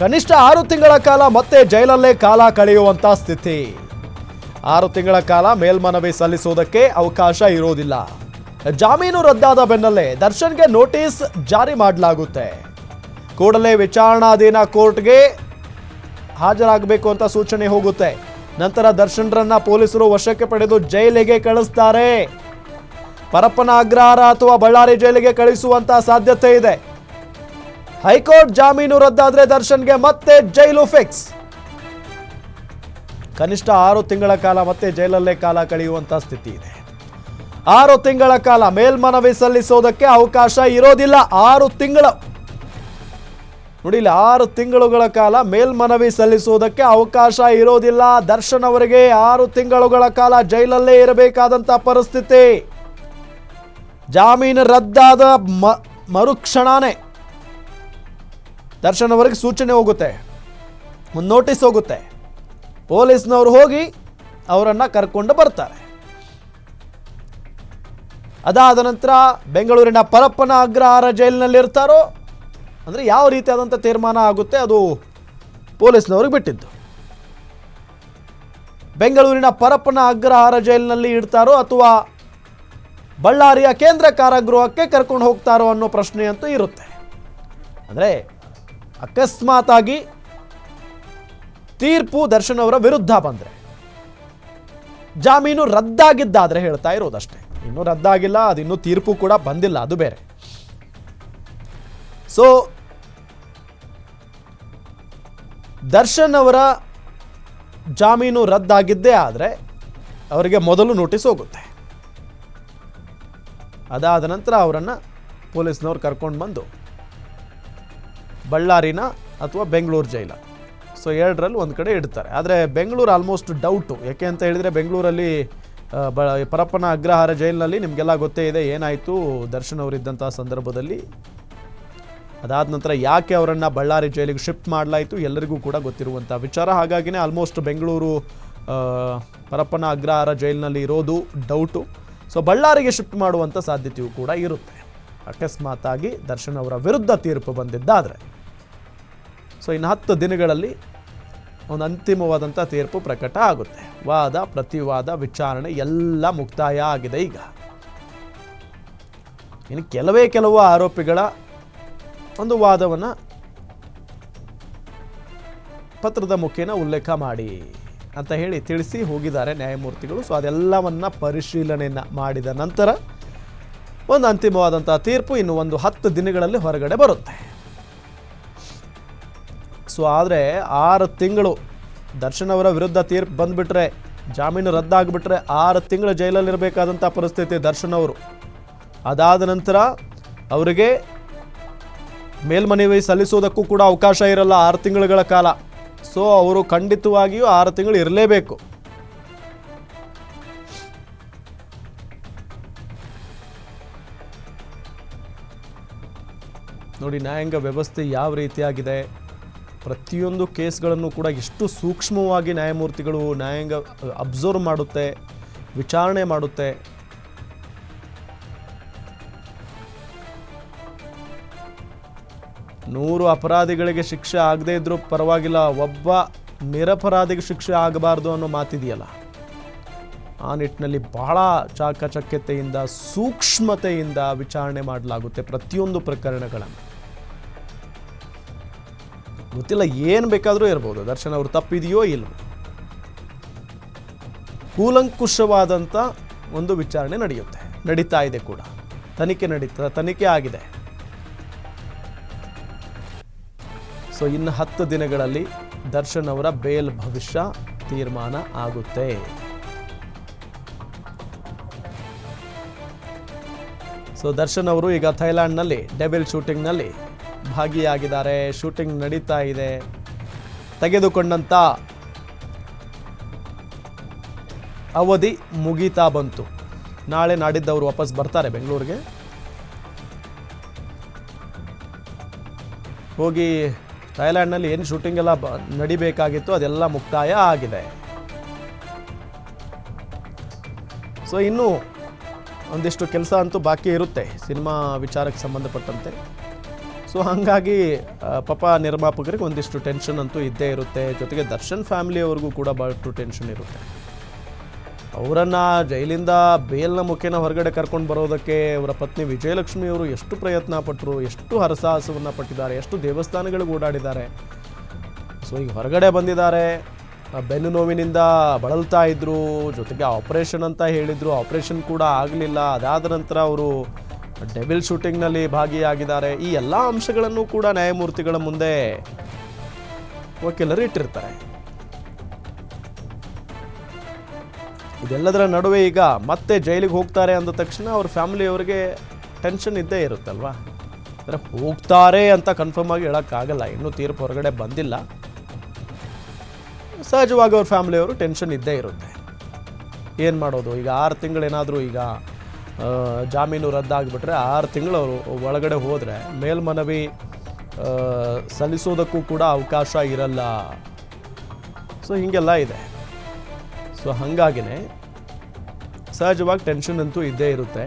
ಕನಿಷ್ಠ 6 ತಿಂಗಳ ಕಾಲ ಮತ್ತೆ ಜೈಲಲ್ಲೇ ಕಾಲ ಕಳೆಯುವಂತ ಸ್ಥಿತಿ. 6 ತಿಂಗಳ ಕಾಲ ಮೇಲ್ಮನವಿ ಸಲ್ಲಿಸುವುದಕ್ಕೆ ಅವಕಾಶ ಇರೋದಿಲ್ಲ. ಜಾಮೀನು ರದ್ದಾದ ಬೆನ್ನಲ್ಲೇ ದರ್ಶನ್ಗೆ ನೋಟಿಸ್ ಜಾರಿ ಮಾಡಲಾಗುತ್ತೆ. ಕೂಡಲೇ ವಿಚಾರಣಾಧೀನ ಕೋರ್ಟ್ಗೆ ಹಾಜರಾಗಬೇಕು ಅಂತ ಸೂಚನೆ ಹೋಗುತ್ತೆ. ನಂತರ ದರ್ಶನ್ರನ್ನ ಪೊಲೀಸರು ವಶಕ್ಕೆ ಪಡೆದು ಜೈಲಿಗೆ ಕಳಿಸ್ತಾರೆ. ಪರಪ್ಪನ ಅಗ್ರಹಾರ ಅಥವಾ ಬಳ್ಳಾರಿ ಜೈಲಿಗೆ ಕಳಿಸುವಂತ ಸಾಧ್ಯತೆ ಇದೆ. ಹೈಕೋರ್ಟ್ ಜಾಮೀನು ರದ್ದಾದ್ರೆ ದರ್ಶನ್ಗೆ ಮತ್ತೆ ಜೈಲು ಫಿಕ್ಸ್. ಕನಿಷ್ಠ 6 ತಿಂಗಳ ಕಾಲ ಮತ್ತೆ ಜೈಲಲ್ಲೇ ಕಾಲ ಕಳೆಯುವಂತ ಸ್ಥಿತಿ ಇದೆ. 6 ತಿಂಗಳ ಕಾಲ ಮೇಲ್ಮನವಿ ಸಲ್ಲಿಸೋದಕ್ಕೆ ಅವಕಾಶ ಇರೋದಿಲ್ಲ. 6 ತಿಂಗಳು ನೋಡಿ, 6 ತಿಂಗಳುಗಳ ಕಾಲ ಮೇಲ್ಮನವಿ ಸಲ್ಲಿಸುವುದಕ್ಕೆ ಅವಕಾಶ ಇರೋದಿಲ್ಲ. ದರ್ಶನ್ ಅವರಿಗೆ 6 ತಿಂಗಳುಗಳ ಕಾಲ ಜೈಲಲ್ಲೇ ಇರಬೇಕಾದಂತ ಪರಿಸ್ಥಿತಿ. ಜಾಮೀನು ರದ್ದಾದ ಮರುಕ್ಷಣನೇ ದರ್ಶನ್ ಅವರಿಗೆ ಸೂಚನೆ ಹೋಗುತ್ತೆ, ಒಂದು ನೋಟಿಸ್ ಹೋಗುತ್ತೆ. ಪೊಲೀಸ್ನವರು ಹೋಗಿ ಅವರನ್ನ ಕರ್ಕೊಂಡು ಬರ್ತಾರೆ. ಅದಾದ ನಂತರ ಬೆಂಗಳೂರಿನ ಪರಪ್ಪನ ಅಗ್ರಹಾರ ಜೈಲಿನಲ್ಲಿ ಇರ್ತಾರೋ, ಅಂದರೆ ಯಾವ ರೀತಿಯಾದಂಥ ತೀರ್ಮಾನ ಆಗುತ್ತೆ ಅದು ಪೊಲೀಸ್ನವ್ರಿಗೆ ಬಿಟ್ಟಿದ್ದು. ಬೆಂಗಳೂರಿನ ಪರಪ್ಪನ ಅಗ್ರಹಾರ ಜೈಲಿನಲ್ಲಿ ಇಡ್ತಾರೋ ಅಥವಾ ಬಳ್ಳಾರಿಯ ಕೇಂದ್ರ ಕಾರಾಗೃಹಕ್ಕೆ ಕರ್ಕೊಂಡು ಹೋಗ್ತಾರೋ ಅನ್ನೋ ಪ್ರಶ್ನೆ ಅಂತೂ ಇರುತ್ತೆ. ಅಂದರೆ ಅಕಸ್ಮಾತ್ ಆಗಿ ತೀರ್ಪು ದರ್ಶನ್ ಅವರ ವಿರುದ್ಧ ಬಂದರೆ, ಜಾಮೀನು ರದ್ದಾಗಿದ್ದಾದ್ರೆ ಹೇಳ್ತಾ ಇರೋದಷ್ಟೇ, ಇನ್ನೂ ರದ್ದಾಗಿಲ್ಲ, ಅದಿನ್ನೂ ತೀರ್ಪು ಕೂಡ ಬಂದಿಲ್ಲ, ಅದು ಬೇರೆ. ಸೊ ದರ್ಶನ್ ಅವರ ಜಾಮೀನು ರದ್ದಾಗಿದ್ದೇ ಆದರೆ ಅವರಿಗೆ ಮೊದಲು ನೋಟಿಸ್ ಹೋಗುತ್ತೆ. ಅದಾದ ನಂತರ ಅವರನ್ನು ಪೊಲೀಸ್ನವ್ರು ಕರ್ಕೊಂಡು ಬಂದು ಬಳ್ಳಾರಿನ ಅಥವಾ ಬೆಂಗಳೂರು ಜೈಲ, ಸೊ 2ರಲ್ಲಿ ಒಂದು ಕಡೆ ಇಡ್ತಾರೆ. ಆದರೆ ಬೆಂಗಳೂರು ಆಲ್ಮೋಸ್ಟ್ ಡೌಟು. ಯಾಕೆ ಅಂತ ಹೇಳಿದರೆ ಬೆಂಗಳೂರಲ್ಲಿ ಪರಪ್ಪನ ಅಗ್ರಹಾರ ಜೈಲಿನಲ್ಲಿ ನಿಮಗೆಲ್ಲ ಗೊತ್ತೇ ಇದೆ ಏನಾಯಿತು ದರ್ಶನ್ ಅವರಿದ್ದಂಥ ಸಂದರ್ಭದಲ್ಲಿ. ಅದಾದ ನಂತರ ಯಾಕೆ ಅವರನ್ನು ಬಳ್ಳಾರಿ ಜೈಲಿಗೆ ಶಿಫ್ಟ್ ಮಾಡಲಾಯಿತು ಎಲ್ಲರಿಗೂ ಕೂಡ ಗೊತ್ತಿರುವಂಥ ವಿಚಾರ. ಹಾಗಾಗಿನೇ ಆಲ್ಮೋಸ್ಟ್ ಬೆಂಗಳೂರು ಪರಪ್ಪನ ಅಗ್ರಹಾರ ಜೈಲಿನಲ್ಲಿ ಇರೋದು ಡೌಟು. ಸೊ ಬಳ್ಳಾರಿಗೆ ಶಿಫ್ಟ್ ಮಾಡುವಂಥ ಸಾಧ್ಯತೆಯೂ ಕೂಡ ಇರುತ್ತೆ, ಅಕಸ್ಮಾತ್ ಆಗಿ ದರ್ಶನ್ ಅವರ ವಿರುದ್ಧ ತೀರ್ಪು ಬಂದಿದ್ದಾದರೆ. ಸೊ ಇನ್ನು 10 ದಿನಗಳಲ್ಲಿ ಒಂದು ಅಂತಿಮವಾದಂಥ ತೀರ್ಪು ಪ್ರಕಟ ಆಗುತ್ತೆ. ವಾದ ಪ್ರತಿವಾದ ವಿಚಾರಣೆ ಎಲ್ಲ ಮುಕ್ತಾಯ ಆಗಿದೆ. ಈಗ ಇನ್ನು ಕೆಲವು ಆರೋಪಿಗಳ ಒಂದು ವಾದವನ್ನು ಪತ್ರದ ಮುಖೇನ ಉಲ್ಲೇಖ ಮಾಡಿ ಅಂತ ಹೇಳಿ ತಿಳಿಸಿ ಹೋಗಿದ್ದಾರೆ ನ್ಯಾಯಮೂರ್ತಿಗಳು. ಸೊ ಅದೆಲ್ಲವನ್ನ ಪರಿಶೀಲನೆಯನ್ನು ಮಾಡಿದ ನಂತರ ಒಂದು ಅಂತಿಮವಾದಂಥ ತೀರ್ಪು ಇನ್ನು ಒಂದು 10 ದಿನಗಳಲ್ಲಿ ಹೊರಗಡೆ ಬರುತ್ತೆ. ಸೊ ಆದರೆ 6 ತಿಂಗಳು ದರ್ಶನ್ ಅವರ ವಿರುದ್ಧ ತೀರ್ಪು ಬಂದುಬಿಟ್ರೆ, ಜಾಮೀನು ರದ್ದಾಗಿಬಿಟ್ರೆ 6 ತಿಂಗಳು ಜೈಲಲ್ಲಿರಬೇಕಾದಂಥ ಪರಿಸ್ಥಿತಿ ದರ್ಶನ್ ಅವರು. ಅದಾದ ನಂತರ ಅವರಿಗೆ ಮೇಲ್ಮನವಿ ಸಲ್ಲಿಸೋದಕ್ಕೂ ಕೂಡ ಅವಕಾಶ ಇರಲ್ಲ 6 ತಿಂಗಳುಗಳ ಕಾಲ. ಸೊ ಅವರು ಖಂಡಿತವಾಗಿಯೂ 6 ತಿಂಗಳು ಇರಲೇಬೇಕು. ನೋಡಿ ನ್ಯಾಯಾಂಗ ವ್ಯವಸ್ಥೆ ಯಾವ ರೀತಿಯಾಗಿದೆ, ಪ್ರತಿಯೊಂದು ಕೇಸ್ಗಳನ್ನು ಕೂಡ ಎಷ್ಟು ಸೂಕ್ಷ್ಮವಾಗಿ ನ್ಯಾಯಾಂಗ ಅಬ್ಸರ್ವ್ ಮಾಡುತ್ತೆ, ವಿಚಾರಣೆ ಮಾಡುತ್ತೆ. ನೂರು ಅಪರಾಧಿಗಳಿಗೆ ಶಿಕ್ಷೆ ಆಗದೇ ಇದ್ರೂ ಪರವಾಗಿಲ್ಲ, ಒಬ್ಬ ನಿರಪರಾಧಿಗೆ ಶಿಕ್ಷೆ ಆಗಬಾರ್ದು ಅನ್ನೋ ಮಾತಿದೆಯಲ್ಲ, ಆ ನಿಟ್ಟಿನಲ್ಲಿ ಬಹಳ ಚಾಕಚಕ್ಯತೆಯಿಂದ ಸೂಕ್ಷ್ಮತೆಯಿಂದ ವಿಚಾರಣೆ ಮಾಡಲಾಗುತ್ತೆ ಪ್ರತಿಯೊಂದು ಪ್ರಕರಣಗಳನ್ನು. ಗೊತ್ತಿಲ್ಲ, ಏನು ಬೇಕಾದರೂ ಇರ್ಬೋದು, ದರ್ಶನ್ ಅವರು ತಪ್ಪಿದೆಯೋ ಇಲ್ವೋ, ಕೂಲಂಕುಷವಾದಂಥ ಒಂದು ವಿಚಾರಣೆ ನಡೀತಾ ಇದೆ ಕೂಡ, ತನಿಖೆ ಆಗಿದೆ. ಸೊ ಇನ್ನು 10 ದಿನಗಳಲ್ಲಿ ದರ್ಶನ್ ಅವರ ಬೇಲ್ ಭವಿಷ್ಯ ತೀರ್ಮಾನ ಆಗುತ್ತೆ. ಸೊ ದರ್ಶನ್ ಅವರು ಈಗ ಥೈಲ್ಯಾಂಡ್ನಲ್ಲಿ ಡೆವಿಲ್ ಶೂಟಿಂಗ್ನಲ್ಲಿ ಭಾಗಿಯಾಗಿದ್ದಾರೆ. ಶೂಟಿಂಗ್ ನಡೀತಾ ಇದೆ. ತೆಗೆದುಕೊಂಡಂಥ ಅವಧಿ ಮುಗೀತಾ ಬಂತು. ನಾಳೆ ನಾಡಿದ್ದವರು ವಾಪಸ್ ಬರ್ತಾರೆ ಬೆಂಗಳೂರಿಗೆ. ಹೋಗಿ ಥೈಲ್ಯಾಂಡ್ನಲ್ಲಿ ಏನು ಶೂಟಿಂಗ್ ಎಲ್ಲ ನಡಿಬೇಕಾಗಿತ್ತು ಅದೆಲ್ಲ ಮುಕ್ತಾಯ ಆಗಿದೆ. ಸೊ ಇನ್ನೂ ಒಂದಿಷ್ಟು ಕೆಲಸ ಅಂತೂ ಬಾಕಿ ಇರುತ್ತೆ ಸಿನಿಮಾ ವಿಚಾರಕ್ಕೆ ಸಂಬಂಧಪಟ್ಟಂತೆ. ಸೊ ಹಾಗಾಗಿ ಪಾಪ ನಿರ್ಮಾಪಕರಿಗೆ ಒಂದಿಷ್ಟು ಟೆನ್ಷನ್ ಅಂತೂ ಇದ್ದೇ ಇರುತ್ತೆ. ಜೊತೆಗೆ ದರ್ಶನ್ ಫ್ಯಾಮಿಲಿಯವ್ರಿಗೂ ಕೂಡ ಭಾಳಷ್ಟು ಟೆನ್ಷನ್ ಇರುತ್ತೆ. ಅವರನ್ನು ಜೈಲಿಂದ ಬೇಲ್ನ ಮುಖೇನ ಹೊರಗಡೆ ಕರ್ಕೊಂಡು ಬರೋದಕ್ಕೆ ಅವರ ಪತ್ನಿ ವಿಜಯಲಕ್ಷ್ಮಿಯವರು ಎಷ್ಟು ಪ್ರಯತ್ನ ಪಟ್ಟರು, ಎಷ್ಟು ಹರಸಾಹಸವನ್ನು ಪಟ್ಟಿದ್ದಾರೆ, ಎಷ್ಟು ದೇವಸ್ಥಾನಗಳಿಗೆ ಓಡಾಡಿದ್ದಾರೆ. ಸೊ ಈಗ ಹೊರಗಡೆ ಬಂದಿದ್ದಾರೆ, ಬೆನ್ನು ನೋವಿನಿಂದ ಬಳಲ್ತಾ ಇದ್ದರು, ಜೊತೆಗೆ ಆಪರೇಷನ್ ಅಂತ ಹೇಳಿದರು, ಆಪರೇಷನ್ ಕೂಡ ಆಗಲಿಲ್ಲ. ಅದಾದ ನಂತರ ಅವರು ಡೆವಿಲ್ ಶೂಟಿಂಗ್ನಲ್ಲಿ ಭಾಗಿಯಾಗಿದ್ದಾರೆ. ಈ ಎಲ್ಲ ಅಂಶಗಳನ್ನು ಕೂಡ ನ್ಯಾಯಮೂರ್ತಿಗಳ ಮುಂದೆ ವಕೀಲರು ಇಟ್ಟಿರ್ತಾರೆ. ಇದೆಲ್ಲದರ ನಡುವೆ ಈಗ ಮತ್ತೆ ಜೈಲಿಗೆ ಹೋಗ್ತಾರೆ ಅಂದ ತಕ್ಷಣ ಅವ್ರ ಫ್ಯಾಮಿಲಿಯವರಿಗೆ ಟೆನ್ಷನ್ ಇದ್ದೇ ಇರುತ್ತಲ್ವ. ಅಂದರೆ ಹೋಗ್ತಾರೆ ಅಂತ ಕನ್ಫರ್ಮ್ ಆಗಿ ಹೇಳೋಕ್ಕಾಗಲ್ಲ, ಇನ್ನೂ ತೀರ್ಪು ಹೊರಗಡೆ ಬಂದಿಲ್ಲ. ಸಹಜವಾಗಿ ಅವ್ರ ಫ್ಯಾಮಿಲಿಯವರು ಟೆನ್ಷನ್ ಇದ್ದೇ ಇರುತ್ತೆ. ಏನು ಮಾಡೋದು ಈಗ? 6 ತಿಂಗಳೇನಾದರೂ ಈಗ ಜಾಮೀನು ರದ್ದಾಗಿಬಿಟ್ರೆ 6 ತಿಂಗಳು ಅವರು ಒಳಗಡೆ ಹೋದರೆ ಮೇಲ್ಮನವಿ ಸಲ್ಲಿಸೋದಕ್ಕೂ ಕೂಡ ಅವಕಾಶ ಇರಲ್ಲ. ಸೊ ಹೀಗೆಲ್ಲ ಇದೆ. ಸೊ ಹಾಗಾಗಿನೇ ಸಹಜವಾಗಿ ಟೆನ್ಷನ್ ಅಂತೂ ಇದ್ದೇ ಇರುತ್ತೆ.